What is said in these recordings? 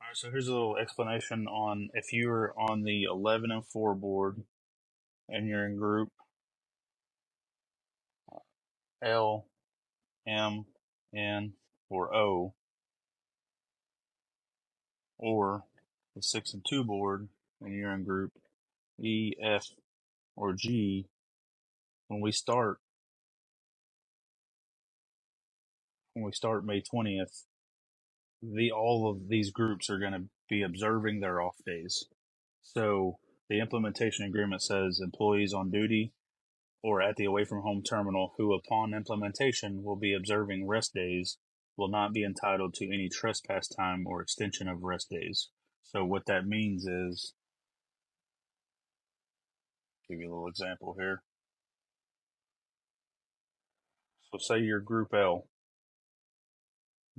All right, so here's a little explanation on if you're on the 11 and 4 board and you're in group L, M, N, or O, or the 6 and 2 board and you're in group E, F, or G. When we start May 20th, all of these groups are going to be observing their off days. So the implementation agreement says employees on duty or at the away from home terminal who upon implementation will be observing rest days will not be entitled to any trespass time or extension of rest days. So what that means is, give you a little example here. So say you're Group L.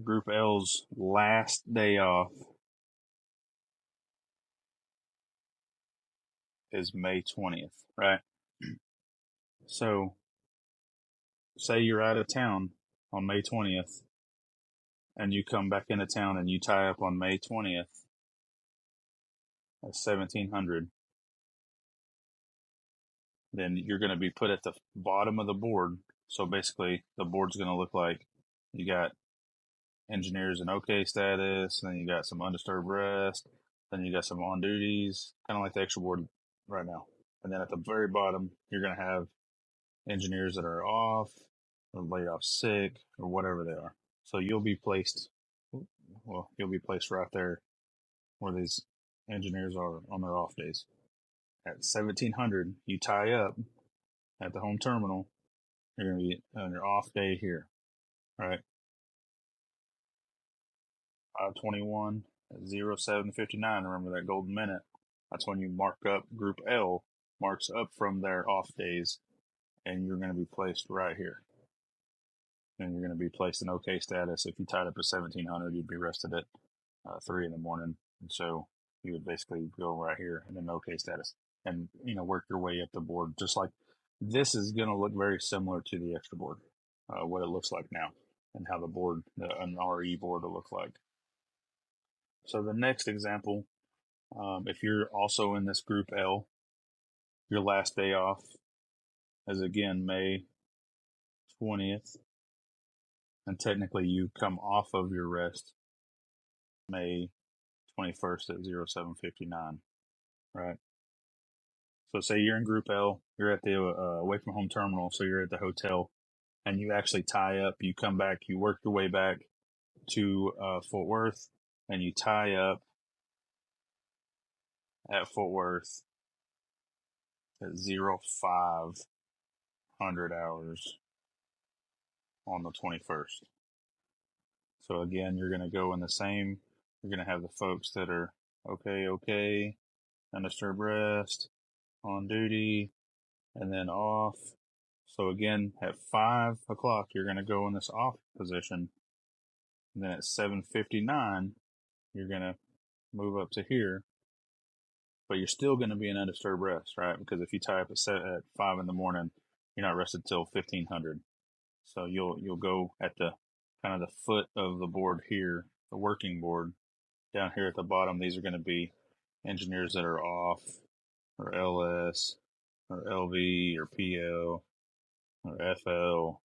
Group L's last day off is May 20th, right? So say you're out of town on May 20th and you come back into town and you tie up on May 20th at 1700. Then you're going to be put at the bottom of the board. So basically, the board's going to look like you got engineers in OK status, then you got some undisturbed rest, then you got some on duties, kind of like the extra board right now. And then at the very bottom, you're going to have engineers that are off or laid off sick or whatever they are. So you'll be placed right there where these engineers are on their off days. At 1700, you tie up at the home terminal. You're going to be on your off day here, right? 521 at 0759. Remember that golden minute. That's when you mark up. Group L marks up from their off days, and you're going to be placed right here. And you're going to be placed in OK status. If you tied up at 1700, you'd be rested at 3 in the morning. And so you would basically go right here in an OK status and, work your way up the board. Just like this is going to look very similar to the extra board, what it looks like now and how an RE board will look like. So the next example, if you're also in this group L, your last day off is again May 20th. And technically you come off of your rest May 21st at 0759, right? So say you're in group L, you're at the away from home terminal, so you're at the hotel, and you actually tie up, you come back, you work your way back to Fort Worth, and you tie up at Fort Worth at 0500 hours on the 21st. So again, you're going to go in the same, you're going to have the folks that are okay, undisturbed rest, on duty, and then off. So again, at 5 o'clock, you're going to go in this off position. And then at 7:59, you're going to move up to here. But you're still going to be in undisturbed rest, right? Because if you tie up at 5 in the morning, you're not rested till 1500. So you'll go at the kind of the foot of the board here, the working board. Down here at the bottom, these are going to be engineers that are off, or LS, or LV, or PL, or FL,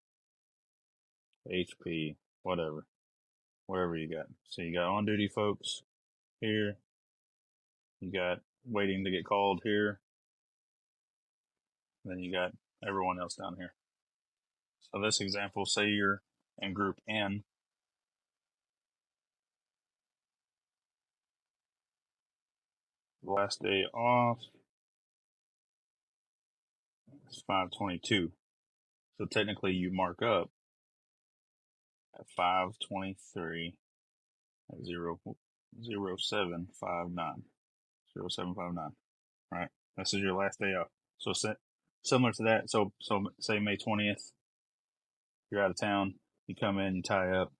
HP, whatever, wherever you got. So you got on duty folks here, you got waiting to get called here, and then you got everyone else down here. So this example, say you're in group N, last day off is 522. So technically you mark up at 523 at 0759. 0759. Right? This is your last day off. So similar to that. So say May 20th, you're out of town, you come in, you tie up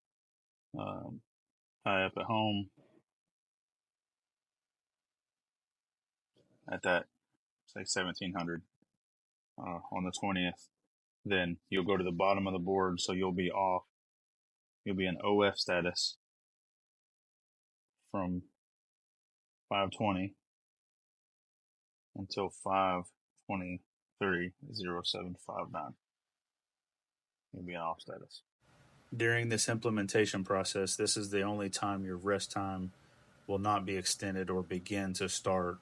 at home at that, say 1700 on the 20th. Then you'll go to the bottom of the board, so you'll be off. You'll be in OF status from 520 until 523.0759. You'll be in off status. During this implementation process, this is the only time your rest time will not be extended or begin to start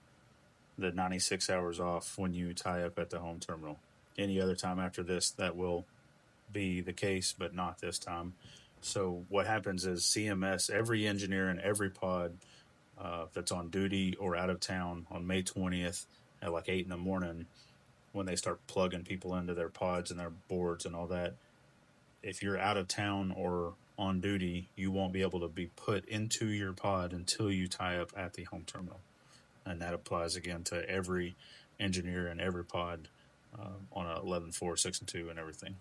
the 96 hours off when you tie up at the home terminal. Any other time after this, that will be the case, but not this time. So what happens is CMS, every engineer in every pod that's on duty or out of town on May 20th at like 8 in the morning, when they start plugging people into their pods and their boards and all that, if you're out of town or on duty, you won't be able to be put into your pod until you tie up at the home terminal. And that applies again to every engineer and every pod on a 11.4, 6, and 2 and everything.